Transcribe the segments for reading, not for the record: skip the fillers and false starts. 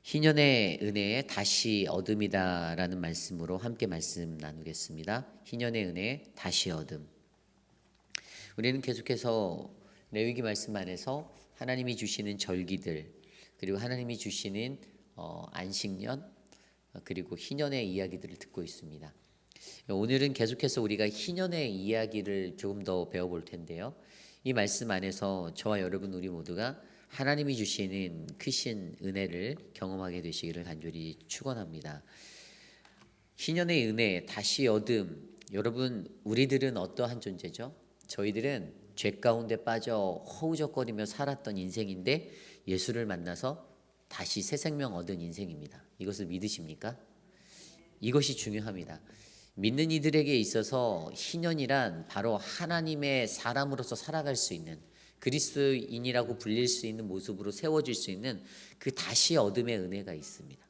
희년의 은혜에 다시 얻음이다라는 말씀으로 함께 말씀 나누겠습니다. 희년의 은혜 다시 얻음. 우리는 계속해서 레위기 말씀 안에서 하나님이 주시는 절기들, 그리고 하나님이 주시는 안식년, 그리고 희년의 이야기들을 듣고 있습니다. 오늘은 계속해서 우리가 희년의 이야기를 조금 더 배워볼 텐데요. 이 말씀 안에서 저와 여러분 우리 모두가 하나님이 주시는 크신 은혜를 경험하게 되시기를 간절히 축원합니다. 희년의 은혜 다시 얻음. 여러분, 우리들은 어떠한 존재죠? 저희들은 죄 가운데 빠져 허우적거리며 살았던 인생인데 예수를 만나서 다시 새 생명 얻은 인생입니다. 이것을 믿으십니까? 이것이 중요합니다. 믿는 이들에게 있어서 희년이란 바로 하나님의 사람으로서 살아갈 수 있는, 그리스도인이라고 불릴 수 있는 모습으로 세워질 수 있는 그 다시 얻음의 은혜가 있습니다.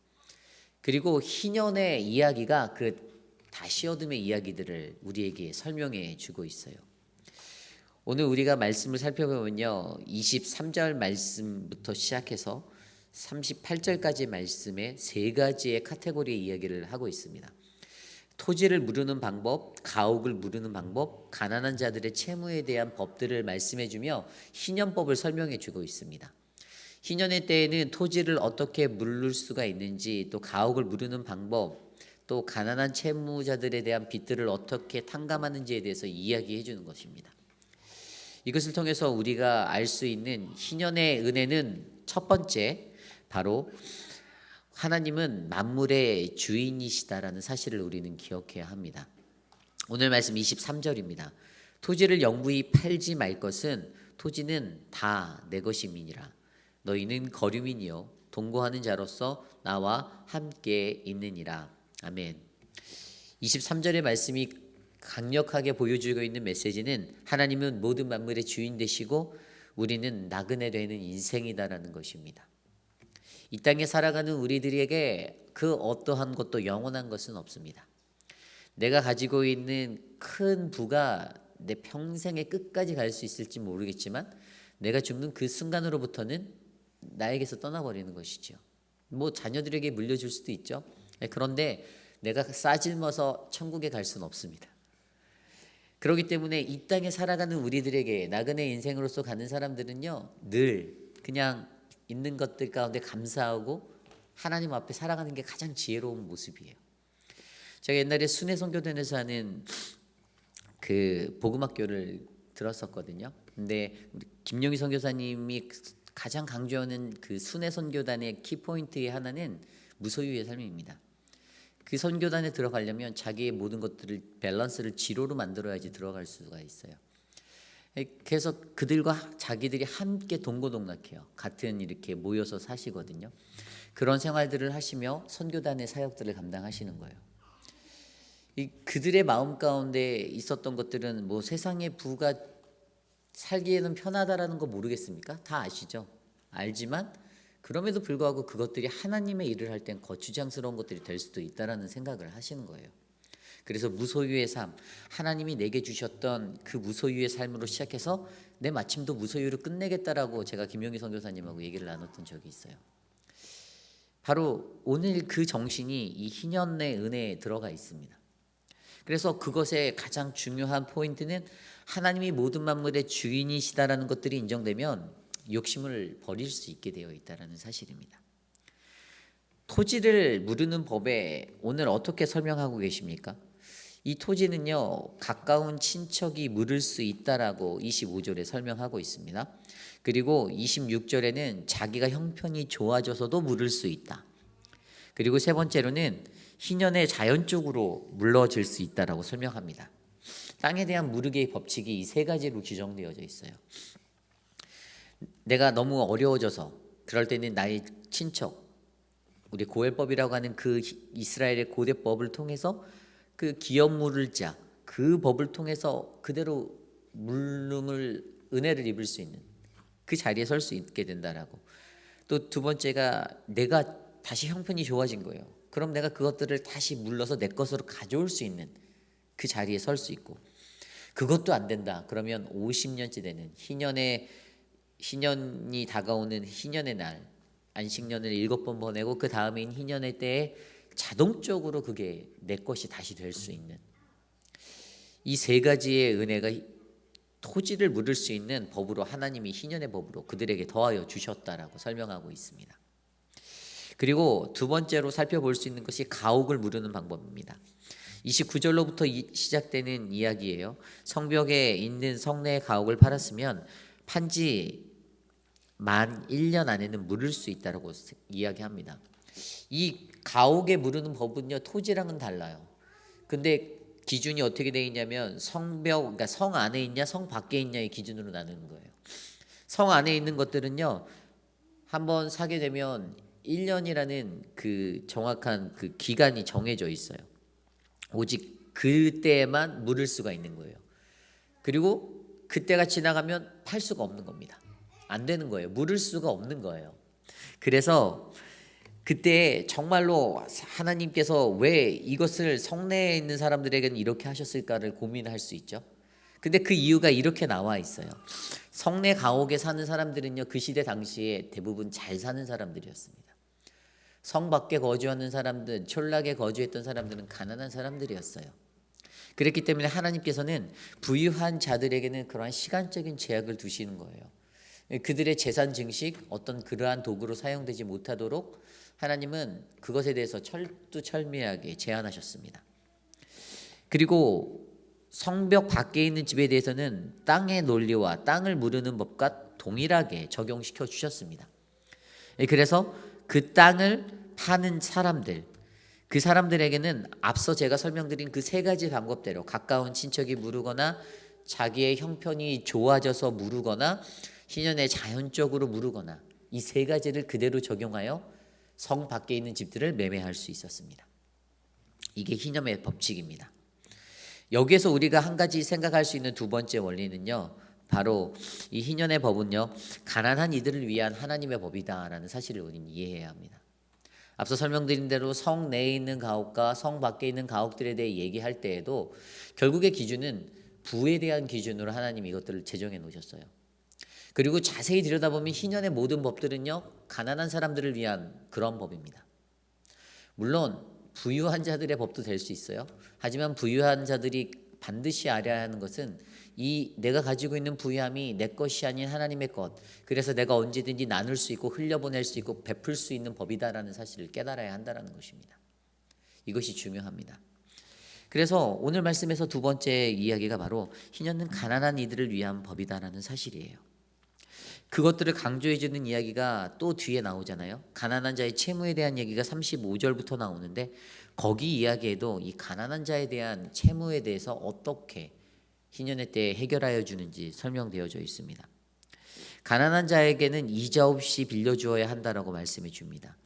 그리고 희년의 이야기가 그 다시 얻음의 이야기들을 우리에게 설명해 주고 있어요. 오늘 우리가 말씀을 살펴보면요, 23절 말씀부터 시작해서 38절까지 말씀에 세 가지의 카테고리의 이야기를 하고 있습니다. 토지를 무르는 방법, 가옥을 무르는 방법, 가난한 자들의 채무에 대한 법들을 말씀해주며 희년법을 설명해주고 있습니다. 희년의 때에는 토지를 어떻게 물을 수가 있는지, 또 가옥을 무르는 방법, 또 가난한 채무자들에 대한 빚들을 어떻게 탕감하는지에 대해서 이야기해주는 것입니다. 이것을 통해서 우리가 알 수 있는 희년의 은혜는 첫 번째, 바로 하나님은 만물의 주인이시다라는 사실을 우리는 기억해야 합니다. 오늘 말씀 23절입니다. 토지를 영구히 팔지 말 것은 토지는 다 내 것임이니라. 너희는 거류민이요 동거하는 자로서 나와 함께 있느니라. 아멘. 23절의 말씀이 강력하게 보여주고 있는 메시지는 하나님은 모든 만물의 주인 되시고 우리는 나그네 되는 인생이다라는 것입니다. 이 땅에 살아가는 우리들에게 그 어떠한 것도 영원한 것은 없습니다. 내가 가지고 있는 큰 부가 내 평생의 끝까지 갈 수 있을지 모르겠지만 내가 죽는 그 순간으로부터는 나에게서 떠나버리는 것이죠. 뭐 자녀들에게 물려줄 수도 있죠. 그런데 내가 싸질머서 천국에 갈 수는 없습니다. 그렇기 때문에 이 땅에 살아가는 우리들에게, 나그네 인생으로서 가는 사람들은요, 늘 그냥 있는 것들 가운데 감사하고 하나님 앞에 살아가는 게 가장 지혜로운 모습이에요. 제가 옛날에 순회 선교단에서 하는 그 복음학교를 들었었거든요. 근데 우리 김용희 선교사님이 가장 강조하는 그 순회 선교단의 키포인트의 하나는 무소유의 삶입니다. 그 선교단에 들어가려면 자기의 모든 것들을 밸런스를 지로로 만들어야지 들어갈 수가 있어요. 그래서 그들과 자기들이 함께 동고동락해요. 같은 이렇게 모여서 사시거든요. 그런 생활들을 하시며 선교단의 사역들을 감당하시는 거예요. 그들의 마음 가운데 있었던 것들은 뭐 세상의 부가 살기에는 편하다라는 거 모르겠습니까? 다 아시죠? 알지만 그럼에도 불구하고 그것들이 하나님의 일을 할 땐 거추장스러운 것들이 될 수도 있다라는 생각을 하시는 거예요. 그래서 무소유의 삶, 하나님이 내게 주셨던 그 무소유의 삶으로 시작해서 내 마침도 무소유로 끝내겠다라고 제가 김용희 선교사님하고 얘기를 나눴던 적이 있어요. 바로 오늘 그 정신이 이 희년의 은혜에 들어가 있습니다. 그래서 그것의 가장 중요한 포인트는 하나님이 모든 만물의 주인이시다라는 것들이 인정되면 욕심을 버릴 수 있게 되어 있다는 사실입니다. 토지를 무르는 법에 오늘 어떻게 설명하고 계십니까? 이 토지는요, 가까운 친척이 물을 수 있다라고 25절에 설명하고 있습니다. 그리고 26절에는 자기가 형편이 좋아져서도 물을 수 있다. 그리고 세 번째로는 희년에 자연적으로 물러질 수 있다라고 설명합니다. 땅에 대한 무르기의 법칙이 이 세 가지로 규정되어져 있어요. 내가 너무 어려워져서 그럴 때는 나의 친척, 우리 고엘법이라고 하는 그 이스라엘의 고대법을 통해서 그 기업 물을 자, 그 법을 통해서 그대로 물름을 은혜를 입을 수 있는 그 자리에 설 수 있게 된다라고. 또 두 번째가 내가 다시 형편이 좋아진 거예요. 그럼 내가 그것들을 다시 물러서 내 것으로 가져올 수 있는 그 자리에 설 수 있고, 그것도 안 된다. 그러면 50년째 되는 희년이 다가오는 희년의 날, 안식년을 7번 보내고 그 다음인 희년의 때에 자동적으로 그게 내 것이 다시 될 수 있는 이 세 가지의 은혜가 토지를 물을 수 있는 법으로 하나님이 희년의 법으로 그들에게 더하여 주셨다라고 설명하고 있습니다. 그리고 두 번째로 살펴볼 수 있는 것이 가옥을 무르는 방법입니다. 29절로부터 시작되는 이야기예요. 성벽에 있는 성내의 가옥을 팔았으면 판지 만 1년 안에는 물을 수 있다라고 이야기합니다. 이 가옥에 무르는 법은요, 토지랑은 달라요. 근데 기준이 어떻게 되어 있냐면 성벽, 그러니까 성 안에 있냐 성 밖에 있냐의 기준으로 나누는 거예요. 성 안에 있는 것들은요, 한번 사게 되면 1년이라는 그 정확한 그 기간이 정해져 있어요. 오직 그때만 물을 수가 있는 거예요. 그리고 그때가 지나가면 팔 수가 없는 겁니다. 안 되는 거예요. 물을 수가 없는 거예요. 그래서 그때 정말로 하나님께서 왜 이것을 성내에 있는 사람들에게는 이렇게 하셨을까를 고민할 수 있죠. 근데 그 이유가 이렇게 나와 있어요. 성내 가옥에 사는 사람들은요, 그 시대 당시에 대부분 잘 사는 사람들이었습니다. 성 밖에 거주하는 사람들, 촌락에 거주했던 사람들은 가난한 사람들이었어요. 그렇기 때문에 하나님께서는 부유한 자들에게는 그러한 시간적인 제약을 두시는 거예요. 그들의 재산 증식, 어떤 그러한 도구로 사용되지 못하도록 하나님은 그것에 대해서 철두철미하게 제한하셨습니다. 그리고 성벽 밖에 있는 집에 대해서는 땅의 논리와 땅을 무르는 법과 동일하게 적용시켜 주셨습니다. 그래서 그 땅을 파는 사람들, 그 사람들에게는 앞서 제가 설명드린 그 세 가지 방법대로 가까운 친척이 무르거나 자기의 형편이 좋아져서 무르거나 희년에 자연적으로 무르거나 이 세 가지를 그대로 적용하여 성 밖에 있는 집들을 매매할 수 있었습니다. 이게 희년의 법칙입니다. 여기에서 우리가 한 가지 생각할 수 있는 두 번째 원리는요, 바로 이 희년의 법은요, 가난한 이들을 위한 하나님의 법이다라는 사실을 우리는 이해해야 합니다. 앞서 설명드린 대로 성 내에 있는 가옥과 성 밖에 있는 가옥들에 대해 얘기할 때에도 결국의 기준은 부에 대한 기준으로 하나님이 이것들을 제정해 놓으셨어요. 그리고 자세히 들여다보면 희년의 모든 법들은요, 가난한 사람들을 위한 그런 법입니다. 물론 부유한 자들의 법도 될 수 있어요. 하지만 부유한 자들이 반드시 알아야 하는 것은 이 내가 가지고 있는 부유함이 내 것이 아닌 하나님의 것, 그래서 내가 언제든지 나눌 수 있고 흘려보낼 수 있고 베풀 수 있는 법이다라는 사실을 깨달아야 한다는 것입니다. 이것이 중요합니다. 그래서 오늘 말씀에서 두 번째 이야기가 바로 희년은 가난한 이들을 위한 법이다라는 사실이에요. 그것들을 강조해 주는 이야기가 또 뒤에 나오잖아요. 가난한 자의 채무에 대한 얘기가 35절부터 나오는데 거기 이야기에도 이 가난한 자에 대한 채무에 대해서 어떻게 희년의 때에 해결하여 주는지 설명되어져 있습니다. 가난한 자에게는 이자 없이 빌려주어야 한다라고 말씀해 줍니다.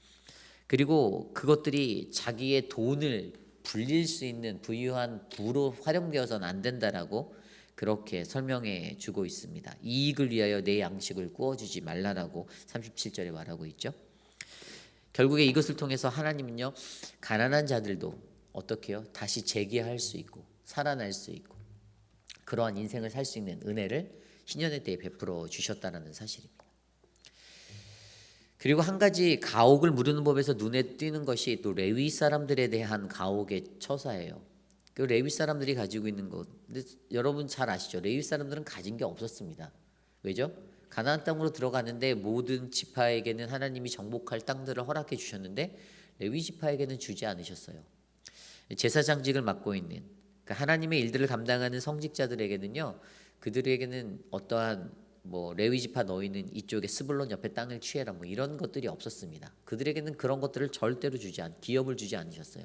그리고 그것들이 자기의 돈을 불릴 수 있는 부유한 부로 활용되어서는 안 된다라고 그렇게 설명해 주고 있습니다. 이익을 위하여 내 양식을 구워주지 말라라고 37절에 말하고 있죠. 결국에 이것을 통해서 하나님은요, 가난한 자들도 어떻게 해요? 다시 재기할 수 있고 살아날 수 있고 그러한 인생을 살 수 있는 은혜를 희년의 때에 베풀어 주셨다는 사실입니다. 그리고 한 가지 가옥을 무르는 법에서 눈에 띄는 것이 또 레위 사람들에 대한 가옥의 처사예요. 그 레위 사람들이 가지고 있는 것, 근데 여러분 잘 아시죠? 레위 사람들은 가진 게 없었습니다. 왜죠? 가나안 땅으로 들어가는데 모든 지파에게는 하나님이 정복할 땅들을 허락해 주셨는데 레위 지파에게는 주지 않으셨어요. 제사장직을 맡고 있는 그러니까 하나님의 일들을 감당하는 성직자들에게는요, 그들에게는 어떠한 레위 지파 너희는 이쪽에 스불론 옆에 땅을 취해라 이런 것들이 없었습니다. 그들에게는 그런 것들을 절대로 기업을 주지 않으셨어요.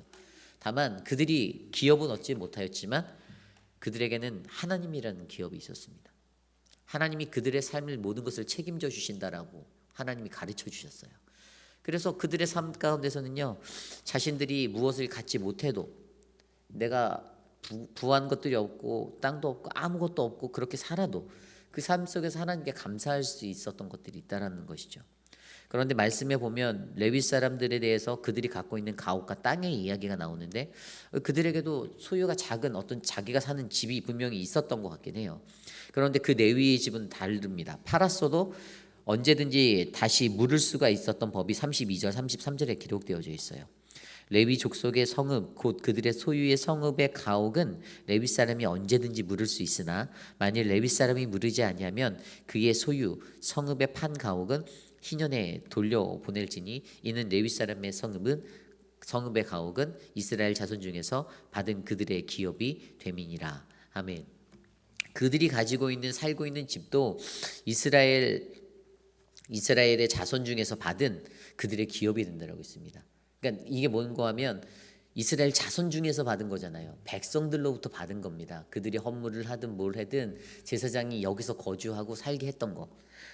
다만 그들이 기업은 얻지 못하였지만 그들에게는 하나님이라는 기업이 있었습니다. 하나님이 그들의 삶을 모든 것을 책임져 주신다라고 하나님이 가르쳐 주셨어요. 그래서 그들의 삶 가운데서는요, 자신들이 무엇을 갖지 못해도 내가 부한 것들이 없고 땅도 없고 아무것도 없고 그렇게 살아도 그 삶 속에서 하나님께 감사할 수 있었던 것들이 있다라는 것이죠. 그런데 말씀에 보면 레위 사람들에 대해서 그들이 갖고 있는 가옥과 땅의 이야기가 나오는데 그들에게도 소유가 작은 어떤 자기가 사는 집이 분명히 있었던 것 같긴 해요. 그런데 그 레위의 집은 다릅니다. 팔았어도 언제든지 다시 물을 수가 있었던 법이 32절, 33절에 기록되어져 있어요. 레위 족속의 성읍 곧 그들의 소유의 성읍의 가옥은 레위 사람이 언제든지 물을 수 있으나 만일 레위 사람이 물으지 아니하면 그의 소유 성읍의 판 가옥은 희년에 돌려보낼지니 이는 레위 사람의 성읍의 가옥은 이스라엘 자손 중에서 받은 그들의 기업이 됨이니라. 아멘. 그들이 가지고 있는 살고 있는 집도 이스라엘의 자손 중에서 받은 그들의 기업이 된다라고 있습니다. 그러니까 이게 뭔가 하면 이스라엘 자손 중에서 받은 거잖아요. 백성들로부터 받은 겁니다. 그들이 헌물을 하든 뭘 하든 제사장이 여기서 거주하고 살게 했던 거.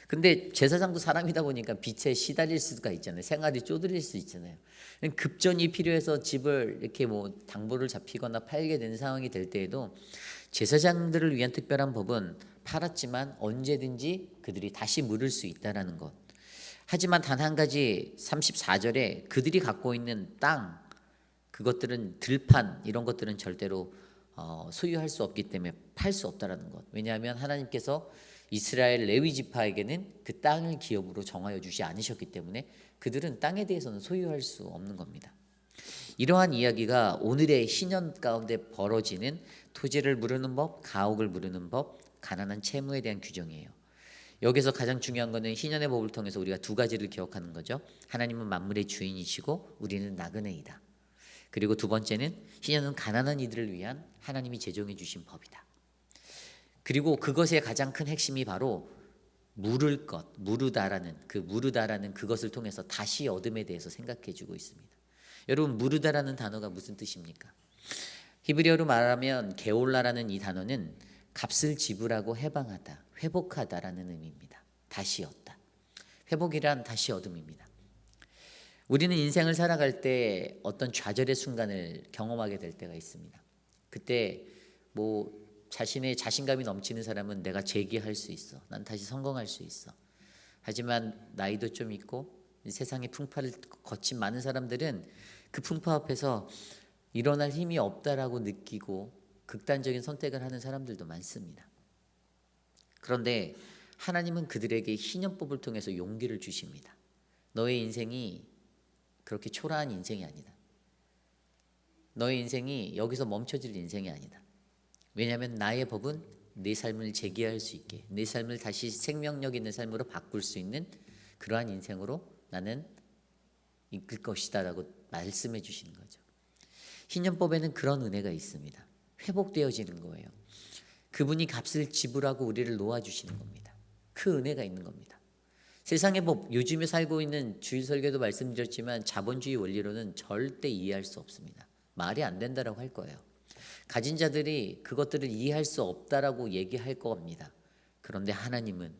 근데 제사장도 사람이다 보니까 빚에 시달릴 수가 있잖아요. 생활이 쪼들릴 수 있잖아요. 급전이 필요해서 집을 이렇게 뭐 당보를 잡히거나 팔게 된 상황이 될 때에도 제사장들을 위한 특별한 법은 팔았지만 언제든지 그들이 다시 물을 수 있다라는 것. 하지만 단 한 가지 34절에 그들이 갖고 있는 땅, 그것들은 들판 이런 것들은 절대로 소유할 수 없기 때문에 팔 수 없다라는 것. 왜냐하면 하나님께서 이스라엘 레위 지파에게는 그 땅을 기업으로 정하여 주지 않으셨기 때문에 그들은 땅에 대해서는 소유할 수 없는 겁니다. 이러한 이야기가 오늘의 희년 가운데 벌어지는 토지를 무르는 법, 가옥을 무르는 법, 가난한 채무에 대한 규정이에요. 여기서 가장 중요한 것은 희년의 법을 통해서 우리가 두 가지를 기억하는 거죠. 하나님은 만물의 주인이시고 우리는 나그네이다. 그리고 두 번째는 희년은 가난한 이들을 위한 하나님이 제정해 주신 법이다. 그리고 그것의 가장 큰 핵심이 바로 무르다라는 그것을 통해서 다시 얻음에 대해서 생각해 주고 있습니다. 여러분, 무르다라는 단어가 무슨 뜻입니까? 히브리어로 말하면 게올라라는 이 단어는 값을 지불하고 해방하다, 회복하다라는 의미입니다. 다시 얻다. 회복이란 다시 얻음입니다. 우리는 인생을 살아갈 때 어떤 좌절의 순간을 경험하게 될 때가 있습니다. 그때 뭐 자신의 자신감이 넘치는 사람은 내가 재기할 수 있어. 난 다시 성공할 수 있어. 하지만 나이도 좀 있고 세상의 풍파를 거친 많은 사람들은 그 풍파 앞에서 일어날 힘이 없다라고 느끼고 극단적인 선택을 하는 사람들도 많습니다. 그런데 하나님은 그들에게 희년법을 통해서 용기를 주십니다. 너의 인생이 그렇게 초라한 인생이 아니다. 너의 인생이 여기서 멈춰질 인생이 아니다. 왜냐하면 나의 법은 내 삶을 재기할 수 있게, 내 삶을 다시 생명력 있는 삶으로 바꿀 수 있는 그러한 인생으로 나는 이끌 것이다 라고 말씀해 주시는 거죠. 희년법에는 그런 은혜가 있습니다. 회복되어지는 거예요. 그분이 값을 지불하고 우리를 놓아주시는 겁니다. 그 은혜가 있는 겁니다. 세상의 법, 요즘에 살고 있는 주일 설교도 말씀드렸지만 자본주의 원리로는 절대 이해할 수 없습니다. 말이 안 된다라고 할 거예요. 가진 자들이 그것들을 이해할 수 없다라고 얘기할 겁니다. 그런데 하나님을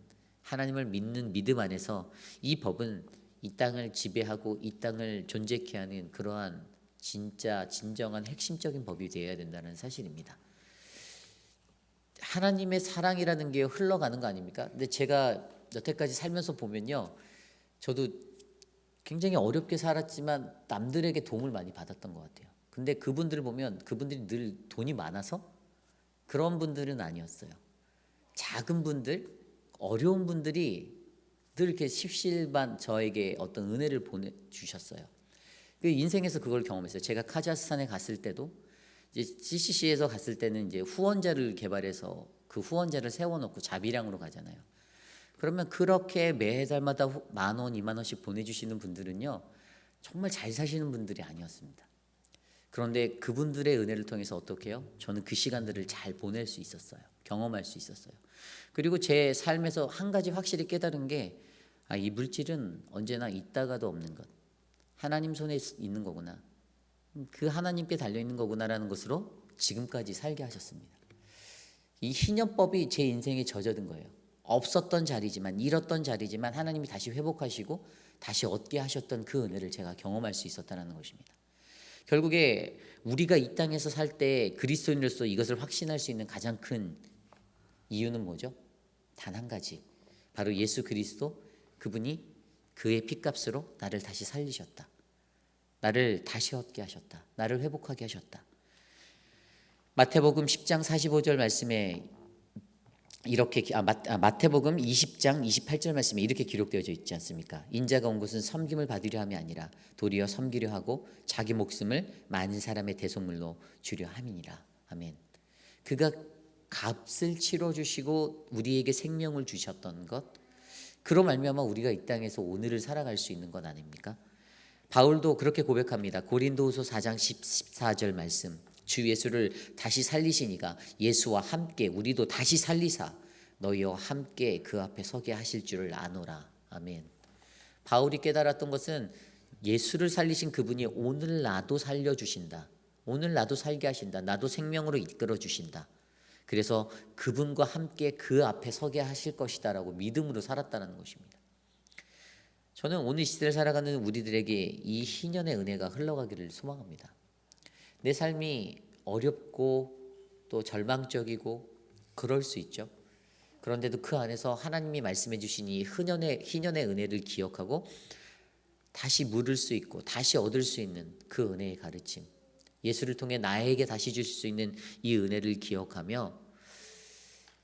믿는 믿음 안에서 이 법은 이 땅을 지배하고 이 땅을 존재케 하는 그러한 진정한 핵심적인 법이 되어야 된다는 사실입니다. 하나님의 사랑이라는 게 흘러가는 거 아닙니까? 근데 제가 여태까지 살면서 보면요, 저도 굉장히 어렵게 살았지만 남들에게 도움을 많이 받았던 것 같아요. 근데 그분들을 보면 그분들이 늘 돈이 많아서 그런 분들은 아니었어요. 작은 분들, 어려운 분들이 늘 이렇게 십시일반 저에게 어떤 은혜를 보내주셨어요. 인생에서 그걸 경험했어요. 제가 카자흐스탄에 갔을 때도 이제 CCC에서 갔을 때는 이제 후원자를 개발해서 그 후원자를 세워놓고 자비량으로 가잖아요. 그러면 그렇게 매달마다 10,000원, 20,000원씩 보내주시는 분들은요, 정말 잘 사시는 분들이 아니었습니다. 그런데 그분들의 은혜를 통해서 어떻게 해요? 저는 그 시간들을 잘 보낼 수 있었어요. 경험할 수 있었어요. 그리고 제 삶에서 한 가지 확실히 깨달은 게, 이 물질은 언제나 있다가도 없는 것. 하나님 손에 있는 거구나. 그 하나님께 달려있는 거구나라는 것으로 지금까지 살게 하셨습니다. 이 희년법이 제 인생에 젖어든 거예요. 없었던 자리지만, 잃었던 자리지만 하나님이 다시 회복하시고 다시 얻게 하셨던 그 은혜를 제가 경험할 수 있었다는 것입니다. 결국에 우리가 이 땅에서 살 때 그리스도인으로서 이것을 확신할 수 있는 가장 큰 이유는 뭐죠? 단 한 가지. 바로 예수 그리스도, 그분이 그의 핏값으로 나를 다시 살리셨다. 나를 다시 얻게 하셨다. 나를 회복하게 하셨다. 마태복음 10장 45절 말씀에 이렇게 마태복음 20장 28절 말씀에 이렇게 기록되어져 있지 않습니까? 인자가 온 것은 섬김을 받으려 함이 아니라 도리어 섬기려 하고 자기 목숨을 많은 사람의 대속물로 주려 함이니라. 아멘. 그가 값을 치러 주시고 우리에게 생명을 주셨던 것, 그로 말미암아 우리가 이 땅에서 오늘을 살아갈 수 있는 것 아닙니까? 바울도 그렇게 고백합니다. 고린도후서 4장 14절 말씀. 주 예수를 다시 살리시니가 예수와 함께 우리도 다시 살리사 너희와 함께 그 앞에 서게 하실 줄을 아노라. 아멘. 바울이 깨달았던 것은 예수를 살리신 그분이 오늘 나도 살려주신다. 오늘 나도 살게 하신다. 나도 생명으로 이끌어 주신다. 그래서 그분과 함께 그 앞에 서게 하실 것이다 라고 믿음으로 살았다는 것입니다. 저는 오늘 시대를 살아가는 우리들에게 이 희년의 은혜가 흘러가기를 소망합니다. 내 삶이 어렵고 또 절망적이고 그럴 수 있죠. 그런데도 그 안에서 하나님이 말씀해 주신 이 희년의 은혜를 기억하고 다시 물을 수 있고 다시 얻을 수 있는 그 은혜의 가르침, 예수를 통해 나에게 다시 주실 수 있는 이 은혜를 기억하며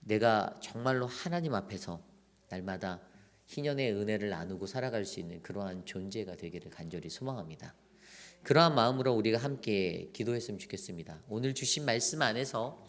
내가 정말로 하나님 앞에서 날마다 희년의 은혜를 나누고 살아갈 수 있는 그러한 존재가 되기를 간절히 소망합니다. 그러한 마음으로 우리가 함께 기도했으면 좋겠습니다. 오늘 주신 말씀 안에서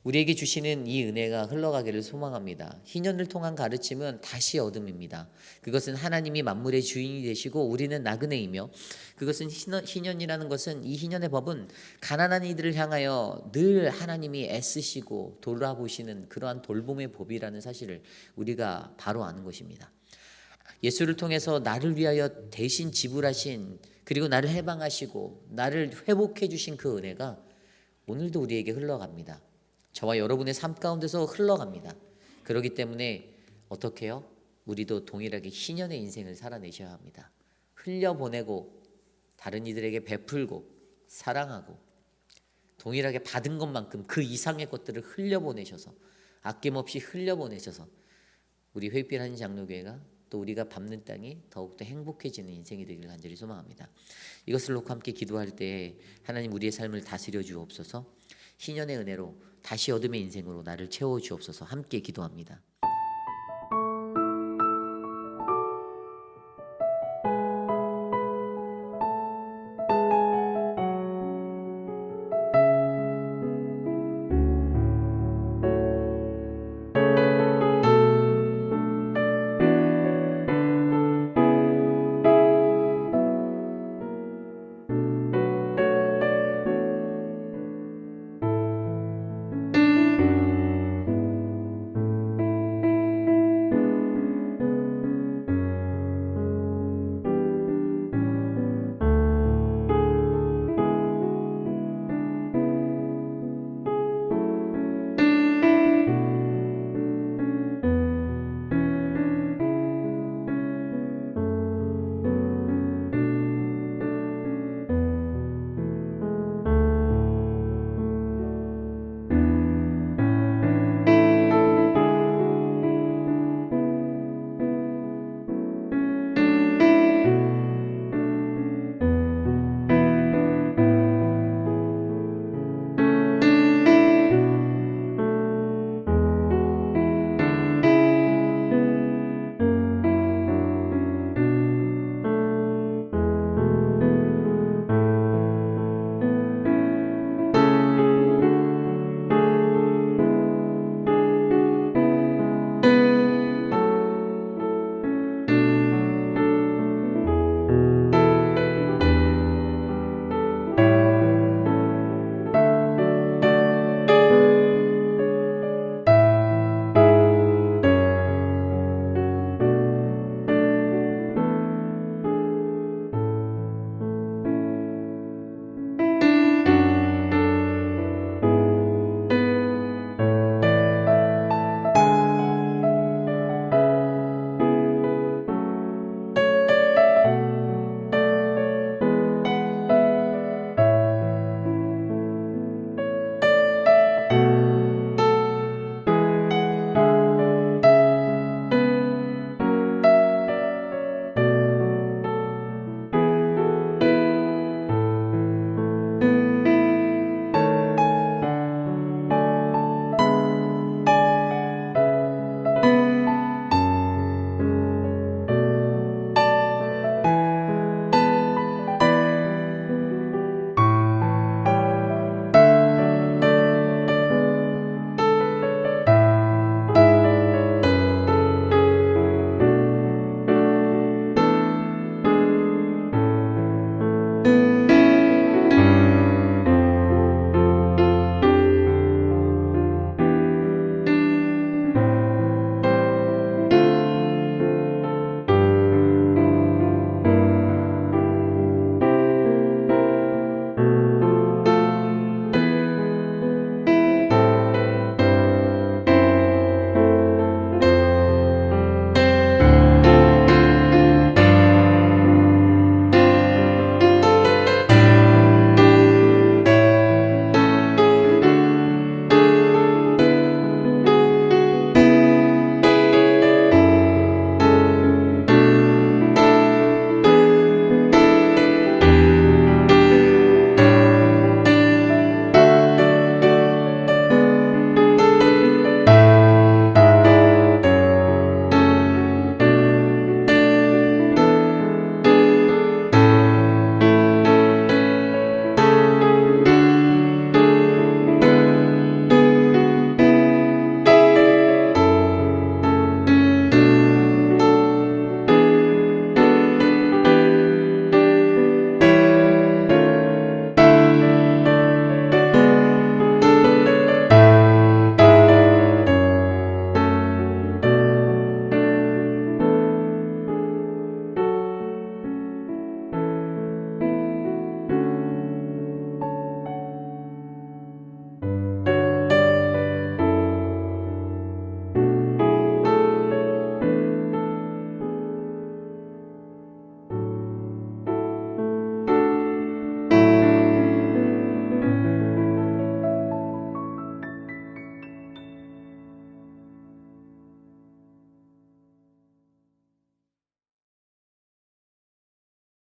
우리에게 주시는 이 은혜가 흘러가기를 소망합니다. 희년을 통한 가르침은 다시 얻음입니다. 그것은 하나님이 만물의 주인이 되시고 우리는 나그네이며, 그것은 희년이라는 것은, 이 희년의 법은 가난한 이들을 향하여 늘 하나님이 애쓰시고 돌아보시는 그러한 돌봄의 법이라는 사실을 우리가 바로 아는 것입니다. 예수를 통해서 나를 위하여 대신 지불하신, 그리고 나를 해방하시고 나를 회복해 주신 그 은혜가 오늘도 우리에게 흘러갑니다. 저와 여러분의 삶 가운데서 흘러갑니다. 그렇기 때문에 어떻게 해요? 우리도 동일하게 희년의 인생을 살아내셔야 합니다. 흘려보내고 다른 이들에게 베풀고 사랑하고 동일하게 받은 것만큼 그 이상의 것들을 흘려보내셔서, 아낌없이 흘려보내셔서 우리 회빛 한인 장로교회가 또 우리가 밟는 땅이 더욱더 행복해지는 인생이 되기를 간절히 소망합니다. 이것을 놓고 함께 기도할 때 하나님 우리의 삶을 다스려 주옵소서. 희년의 은혜로 다시 어둠의 인생으로 나를 채워 주옵소서. 함께 기도합니다.